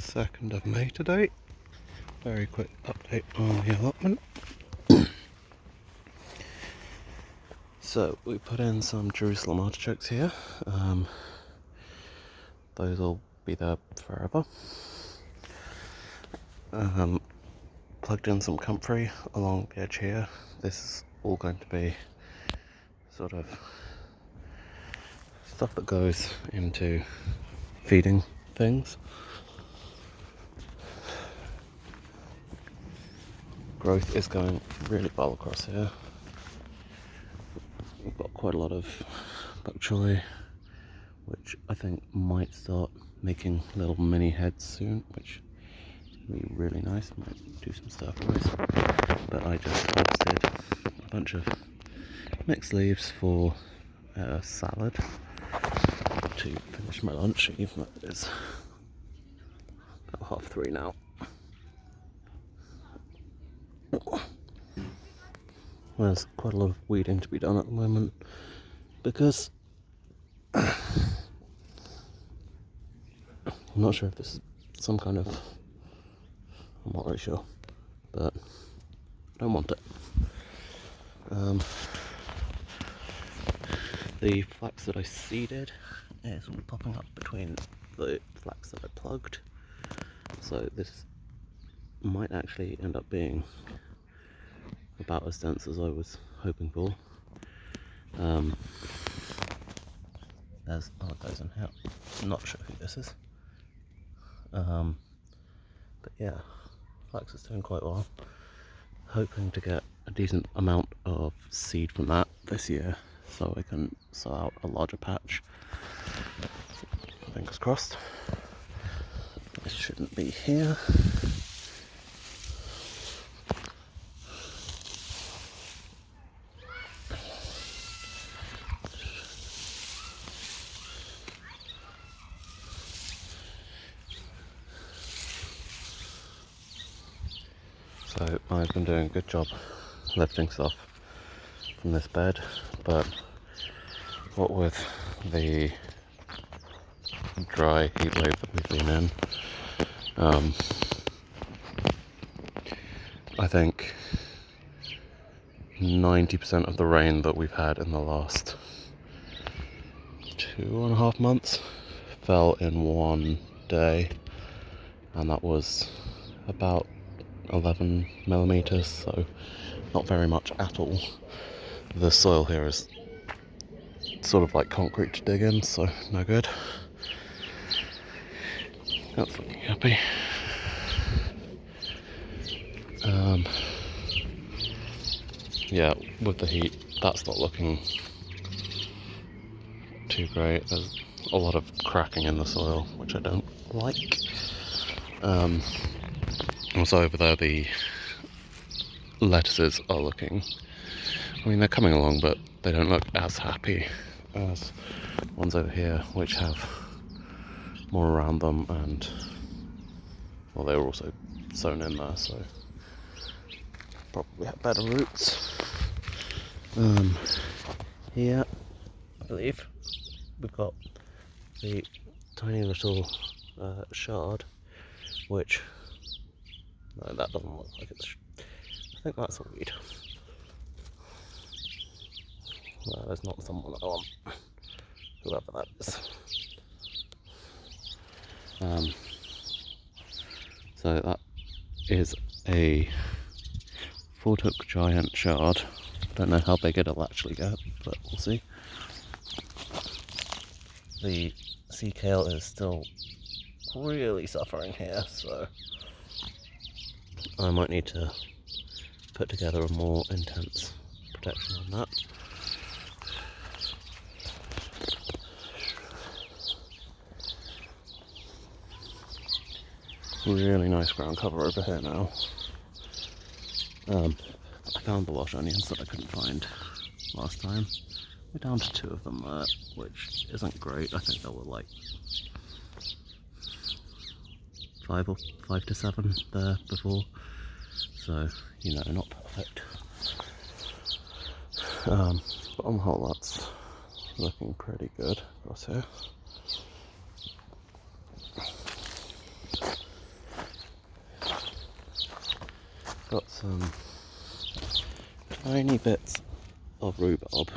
2nd of May today. Very quick update on the allotment. So we put in some Jerusalem artichokes here. Those will be there forever. Plugged in some comfrey along the edge here. This is all going to be sort of stuff that goes into feeding things. Growth is going really well across here. We've got quite a lot of bok choy, which I think might start making little mini heads soon, which is going to be really nice. Might do some stir fries. But I just harvested a bunch of mixed leaves for a salad to finish my lunch, even though it's about 3:30 now. There's quite a lot of weeding to be done at the moment because I'm not sure if this is some kind of, I'm not really sure, but I don't want it. The flax that I seeded is all popping up between the flax that I plugged, so this might actually end up being about as dense as I was hoping for. There's other guys in here. I'm not sure who this is. But yeah, flax is doing quite well. Hoping to get a decent amount of seed from that this year, so I can sow out a larger patch. Fingers crossed. This shouldn't be here. So I've been doing a good job lifting stuff from this bed, but what with the dry heat wave that we've been in, I think 90% of the rain that we've had in the last 2.5 months fell in one day, and that was about 11 millimeters, so not very much at all. The soil here is sort of like concrete to dig in, so no good. That's looking happy. Yeah, with the heat, that's not looking too great. There's a lot of cracking in the soil, which I don't like. Also over there, the lettuces are looking, I mean, they're coming along, but they don't look as happy as ones over here, which have more around them, and well, they were also sown in there, so probably have better roots. Here, I believe, we've got the tiny little shard, which, no, that doesn't look like it's, I think that's a weed. No, there's not someone I want, whoever that is. So that is a 4-took giant shard. I don't know how big it'll actually get, but we'll see. The sea kale is still really suffering here, so I might need to put together a more intense protection on that. Really nice ground cover over here now. I found the wash onions that I couldn't find last time. We're down to 2 of them there, which isn't great. I think there were like 5 to 7 there before, so you know, not perfect. But on the whole, that's looking pretty good across here. got some tiny bits of rhubarb,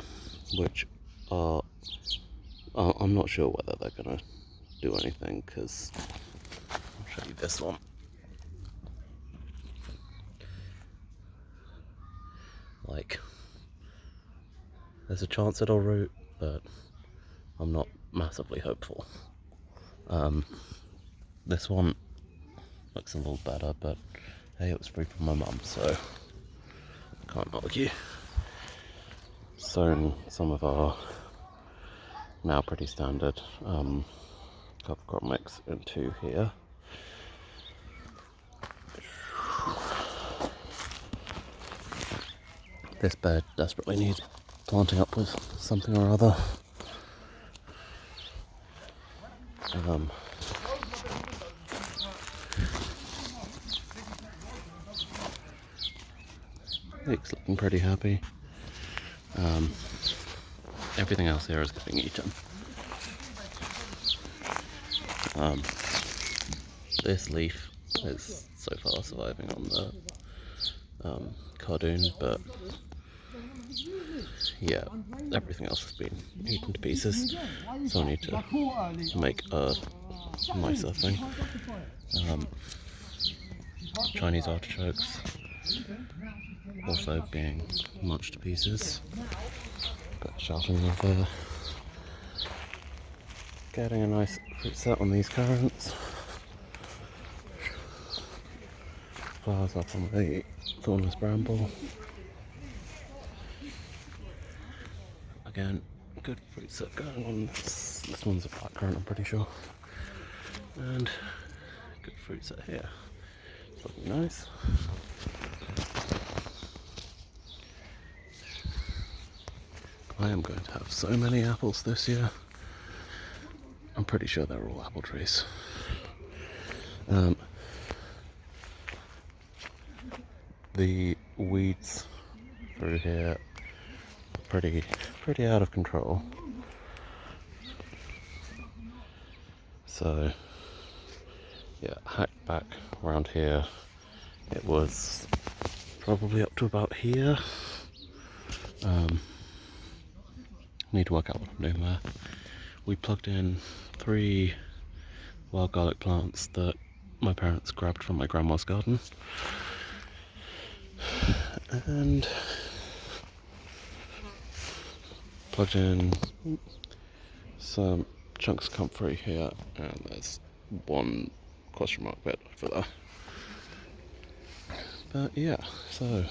which are, I'm not sure whether they're going to do anything, because I'll show you this one. Like, there's a chance it'll root, but I'm not massively hopeful. This one looks a little better, but hey, it was free from my mum, so can't argue. Sown some of our now pretty standard cover crop mix into here. This bed desperately needs planting up with something or other. Nick's looking pretty happy. Everything else here is getting eaten. This leaf is so far surviving on the cardoon, but yeah, everything else has been eaten to pieces, so I need to make a nicer thing. Chinese artichokes also being munched to pieces, but shelving of there. Getting a nice fruit set on these currants. Flowers up on the thornless bramble. Again, good fruit set going on this. This one's a black currant, I'm pretty sure. And good fruit set here. It's looking nice. I am going to have so many apples this year. I'm pretty sure they're all apple trees. The weeds through here are pretty out of control. So yeah, hacked back around here. It was probably up to about here. Need to work out what I'm doing there. We plugged in 3 wild garlic plants that my parents grabbed from my grandma's garden. And plugged in some chunks of comfrey here, and there's 1 question mark bit for that. But yeah, so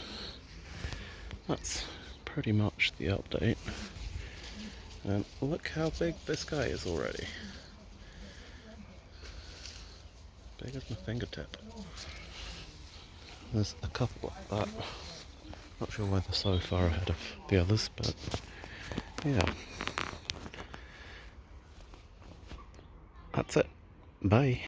that's pretty much the update. And look how big this guy is already. Big as my fingertip. There's a couple like that. Not sure why they're so far ahead of the others, but yeah. That's it. Bye.